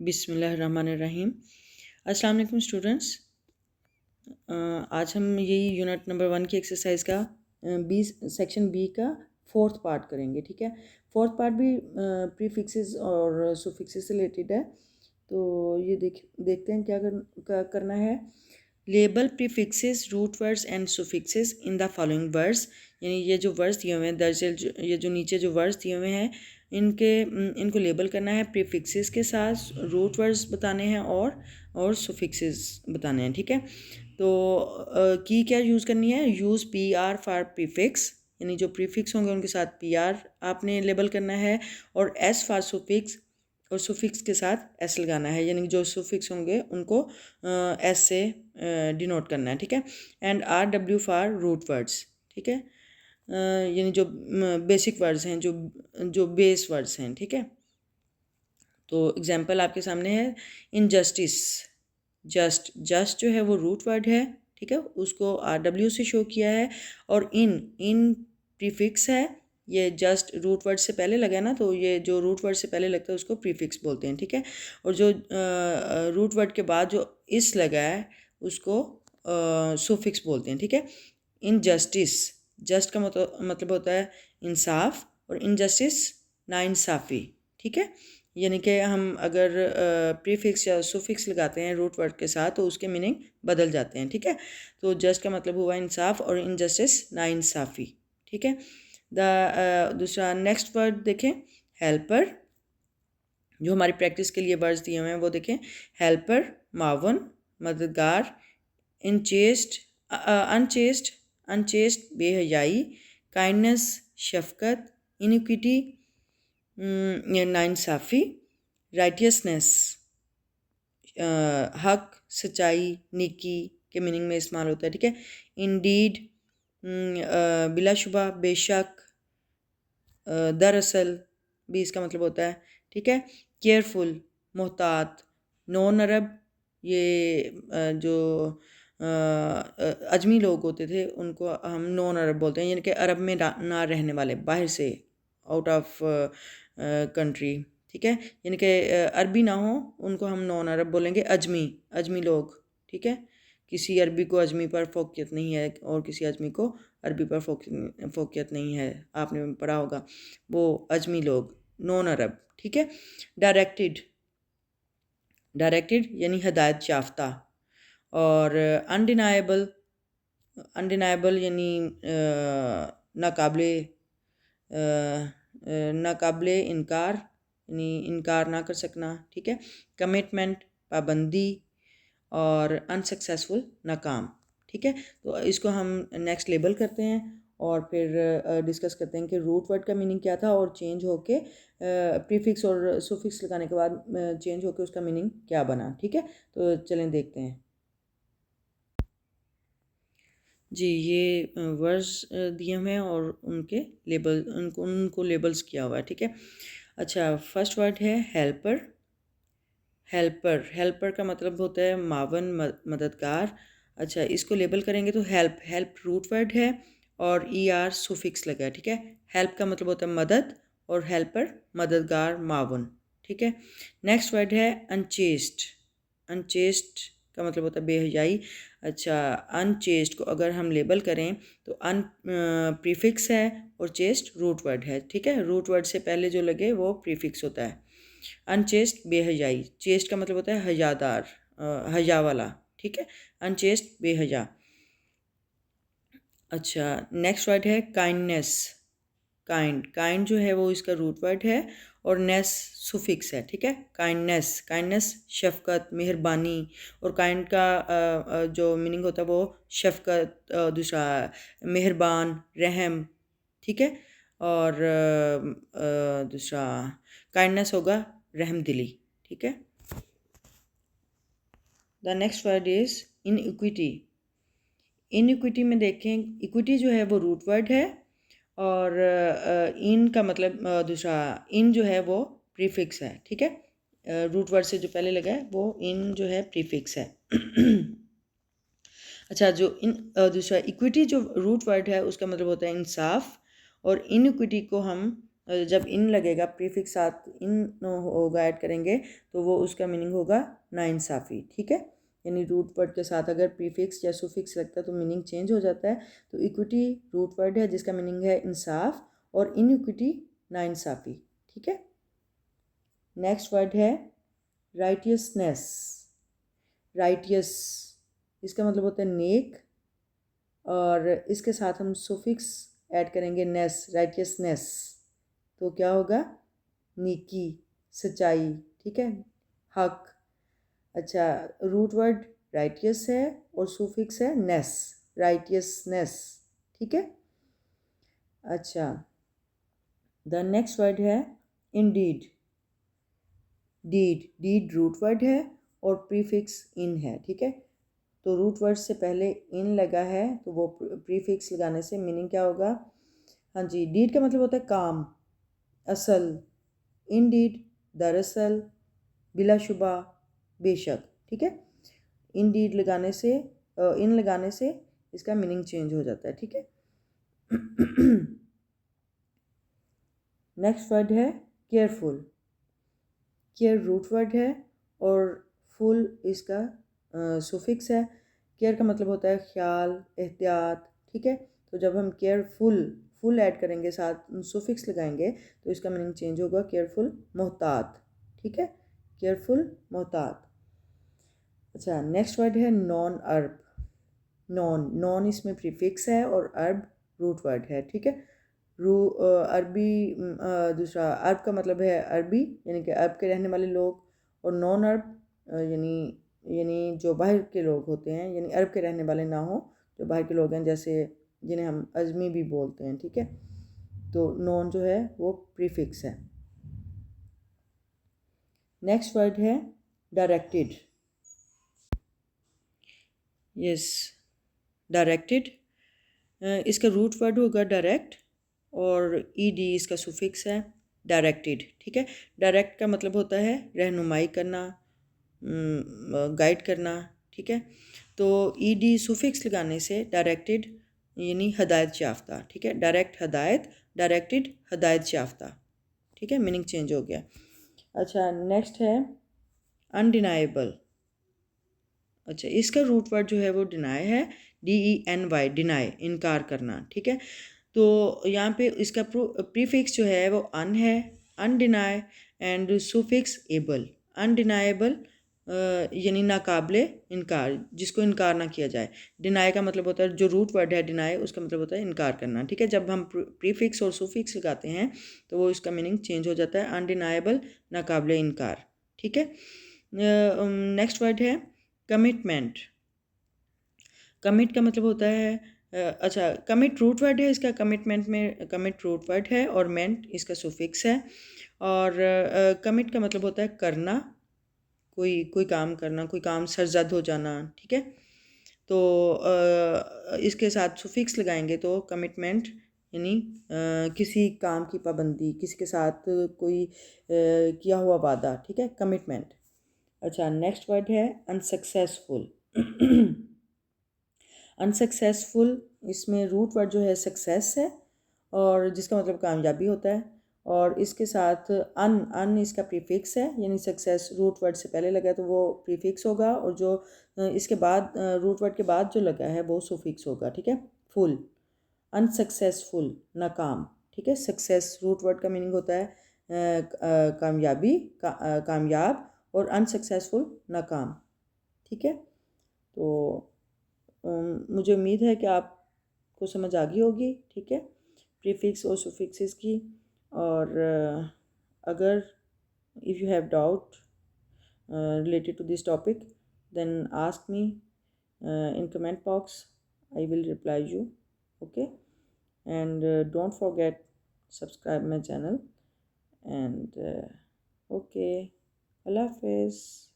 बिस्मिल्लाहिर्रहमानिर्रहीम। अस्सलाम वालेकुम स्टूडेंट्स। आज हम यही यूनिट नंबर 1 की एक्सरसाइज का सेक्शन बी का फोर्थ पार्ट करेंगे। ठीक है, फोर्थ पार्ट भी प्रीफिक्सेस और सुफिक्सेस से रिलेटेड है। तो ये देखते हैं क्या करना है। Label prefixes, root words and suffixes in the following words. यानी ये जो वर्ड्स दिए हुए हैं दरअसल ये जो नीचे जो वर्ड्स दिए हुए हैं इनको लेबल करना है प्रीफिक्सेस के साथ, रूट वर्ड्स बताने हैं और सुफिक्सेस बताने हैं। ठीक है, तो की क्या यूज़ करनी है, use P R for prefix, यानी जो प्रीफिक्स होंगे उनके साथ पी आर आपने लेबल करना है, और एस फॉर सुफिक्स, और सुफिक्स के साथ एस लगाना है, यानी जो सुफिक्स होंगे उनको एस से डिनोट करना है। ठीक है, and R W for root words. ठीक है, यानी जो बेसिक वर्ड्स हैं, जो बेस वर्ड्स हैं। ठीक है, तो एग्जांपल आपके सामने है। इनजस्टिस, जस्ट जो है वो रूट वर्ड है। ठीक है, उसको आर डब्ल्यू से शो किया है, और इन प्रीफिक्स है। ये जस्ट रूट वर्ड से पहले लगा है ना, तो ये जो रूट वर्ड से पहले लगता है उसको प्रीफिक्स बोलते हैं। ठीक है, और जो रूट वर्ड के बाद जो इस लगा है उसको सुफिक्स बोलते हैं। ठीक है, इनजस्टिस, जस्ट का मतलब होता है इंसाफ, और इनजस्टिस नाइंसाफ़ी। ठीक है, यानी कि हम अगर प्रीफिक्स या सुफिक्स लगाते हैं रूट वर्ड के साथ तो उसके मीनिंग बदल जाते हैं। ठीक है, तो जस्ट का मतलब हुआ इंसाफ, और इनजस्टिस नाइंसाफ़ी। ठीक है, दूसरा नेक्स्ट वर्ड देखें, हेल्पर। जो हमारी प्रैक्टिस के लिए वर्ड्स दिए हुए हैं वो देखें। हेल्पर, मावन, मददगार, इनचेस्ट, अनचेस्ट बेहयाई, काइंडनेस शफकत, इनिक्विटी नाइंसाफ़ी, राइटियसनेस हक, सच्चाई, नेकी के मीनिंग में इस्तेमाल होता है। ठीक है, इंडीड बिलाशुबा, बेशक, दरअसल भी इसका मतलब होता है। ठीक है, केयरफुल मोहतात, नॉन अरब, ये जो अजमी लोग होते थे उनको हम नॉन अरब बोलते हैं, यानी कि अरब में ना रहने वाले, बाहर से, आउट ऑफ कंट्री। ठीक है, यानी कि अरबी ना हो उनको हम नॉन अरब बोलेंगे, अजमी लोग। ठीक है, किसी अरबी को अजमी पर फोकियत नहीं है, और किसी अजमी को अरबी पर फोकियत नहीं है, आपने पढ़ा होगा, वो अजमी लोग, नॉन अरब। ठीक है, डायरेक्टेड यानी हदायत याफ्ता, और अनडिनाएबल यानी नाकाबिले इनकार, यानी इनकार ना कर सकना। ठीक है, कमिटमेंट पाबंदी, और अनसक्सेसफुल नाकाम। ठीक है, तो इसको हम नेक्स्ट लेबल करते हैं और फिर डिस्कस करते हैं कि रूट वर्ड का मीनिंग क्या था, और चेंज होके प्रीफिक्स और सुफिक्स लगाने के बाद चेंज होके उसका मीनिंग क्या बना। ठीक है, तो चलें देखते हैं जी। ये वर्ड्स दिए हुए हैं और उनके लेबल, उनको लेबल्स किया हुआ है। ठीक है, अच्छा, फर्स्ट वर्ड है हेल्पर। हेल्पर का मतलब होता है मावन, मददगार। अच्छा, इसको लेबल करेंगे तो हेल्प रूट वर्ड है, और आर सुफिक्स लगा है। ठीक है, हेल्प का मतलब होता है मदद, और हेल्पर मददगार, मावन। ठीक है, नेक्स्ट वर्ड है अनचेस्ट का मतलब होता है बेहयाई। अच्छा, अनचेस्ट को अगर हम लेबल करें तो अन प्रीफिक्स है, और चेस्ट रूट वर्ड है। ठीक है, रूट वर्ड से पहले जो लगे वो प्रीफिक्स होता है। अनचेस्ट बेहयाई, चेस्ट का मतलब होता है हयादार, हया वाला। ठीक है, अनचेस्ट बेहया। अच्छा, नेक्स्ट वर्ड है काइंडनेस। काइंड जो है वो इसका रूट वर्ड है, और नेस सुफिक्स है। ठीक है, काइंडनेस शफकत, मेहरबानी, और काइंड का जो मीनिंग होता है वो शफकत, दूसरा मेहरबान, रहम। ठीक है, और दूसरा काइंडनेस होगा रहम दिली। ठीक है, the next word is iniquity. Iniquity में देखें, इक्विटी जो है वो रूट वर्ड है, और इन का मतलब दूसरा इन जो है वो प्रीफिक्स है। ठीक है, रूट वर्ड से जो पहले लगा है वो इन जो है प्रीफिक्स है। अच्छा, जो दूसरा इक्विटी जो रूट वर्ड है उसका मतलब होता है इंसाफ, और इनइक्विटी को हम जब इन लगेगा, प्रीफिक्स साथ इन होगा ऐड करेंगे तो वो उसका मीनिंग होगा नाइंसाफ़ी, ठीक है। यानी रूट वर्ड के साथ अगर प्रीफिक्स या सुफिक्स लगता है तो मीनिंग चेंज हो जाता है। तो इक्विटी रूट वर्ड है जिसका मीनिंग है इंसाफ, और इनइक्विटी नाइंसाफ़ी, ठीक है। नेक्स्ट वर्ड है राइटियसनेस। राइटियस इसका मतलब होता है नेक, और इसके साथ हम सुफिक्स ऐड करेंगे नेस, राइटियसनेस, तो क्या होगा, नेकी, सच्चाई, ठीक है, हक। अच्छा, रूट वर्ड राइटियस है और सुफिक्स है नेस, राइटियसनेस, ठीक है। अच्छा, द नेक्स्ट वर्ड है इंडीड। डीड रूट वर्ड है और प्रीफिक्स इन है, ठीक है। तो रूट वर्ड से पहले इन लगा है तो वो प्रीफिक्स लगाने से मीनिंग क्या होगा, हाँ जी, डीड का मतलब होता है काम, असल, इंडीड दरअसल, बिलाशुबा, बेशक, ठीक है। इंडीड लगाने से इन लगाने से इसका मीनिंग चेंज हो जाता है, ठीक है। नेक्स्ट वर्ड है केयरफुल। केयर रूट वर्ड है और फुल इसका सुफिक्स है। केयर का मतलब होता है ख्याल, एहतियात, ठीक है। तो जब हम केयरफुल फुल ऐड करेंगे, साथ सुफिक्स लगाएंगे, तो इसका मीनिंग चेंज होगा केयरफुल, मोहतात, ठीक है, केयरफुल, मोहतात। अच्छा, नेक्स्ट वर्ड है नॉन अर्ब। नॉन इसमें प्रीफिक्स है और अर्ब रूट वर्ड है, ठीक है। अरबी, दूसरा अरब का मतलब है अरबी, यानी कि अरब के रहने वाले लोग, और नॉन अरब यानी यानी जो बाहर के लोग होते हैं, यानी अरब के रहने वाले ना हो, जो बाहर के लोग हैं, जैसे जिन्हें हम अजमी भी बोलते हैं, ठीक है। तो नॉन जो है वो प्रीफिक्स है। नेक्स्ट वर्ड है डायरेक्टेड। यस, डायरेक्टेड, इसका रूट वर्ड होगा डायरेक्ट, और ईडी इसका सुफिक्स है, डायरेक्टेड, ठीक है। डायरेक्ट का मतलब होता है रहनुमाई करना, गाइड करना, ठीक है। तो ईडी सुफिक्स लगाने से डायरेक्टेड यानी हदायत याफ्ता, ठीक है। डायरेक्ट हदायत, डायरेक्टेड हदायत याफ्ता, ठीक है, मीनिंग चेंज हो गया। अच्छा, नेक्स्ट है अनडिनाएबल। अच्छा, इसका रूट वर्ड जो है वो डिनाई है, DENY, डिनाई, इनकार करना, ठीक है। तो यहाँ पे इसका प्रीफिक्स जो है वो अन है, अनडिनाई, एंड सुफिक्स एबल। अनडिनाएबल यानी नाकाबिले इनकार, जिसको इनकार ना किया जाए। डिनाई का मतलब होता है, जो रूट वर्ड है डिनाई, उसका मतलब होता है इनकार करना, ठीक है। जब हम प्रीफिक्स और सुफिक्स लगाते हैं तो वो इसका मीनिंग चेंज हो जाता है, अनडिनाएबल, नाकाबिले इनकार, ठीक है। नेक्स्ट वर्ड है कमिटमेंट। कमिट का मतलब होता है अच्छा, कमिट रूट वर्ड है इसका, कमिटमेंट में कमिट रूट वर्ड है और मेंट इसका सुफिक्स है। और कमिट का मतलब होता है करना, कोई कोई काम करना, कोई काम सरजद हो जाना, ठीक है। तो इसके साथ सुफिक्स लगाएंगे तो कमिटमेंट यानी किसी काम की पाबंदी, किसी के साथ कोई किया हुआ वादा, ठीक है, कमिटमेंट। अच्छा, नेक्स्ट वर्ड है अनसक्सेसफुल। अनसक्सेसफुल, इसमें रूट वर्ड जो है सक्सेस है, और जिसका मतलब कामयाबी होता है, और इसके साथ अन इसका प्रीफिक्स है, यानी सक्सेस रूट वर्ड से पहले लगा तो वो प्रीफिक्स होगा, और जो इसके बाद रूट वर्ड के बाद जो लगा है वो सुफिक्स होगा, ठीक है। फुल, अनसक्सेसफुल, नाकाम, ठीक है। सक्सेस रूट वर्ड का मीनिंग होता है कामयाबी, कामयाब, और अनसक्सेसफुल, नाकाम, ठीक है। तो मुझे उम्मीद है कि आपको समझ आ गई होगी, ठीक है, प्रीफिक्स और सुफिक्सेस की। और अगर if you have doubt related to this topic, then ask me in comment box. I will reply you, okay. And don't forget subscribe my channel, and okay, Allah Hafiz.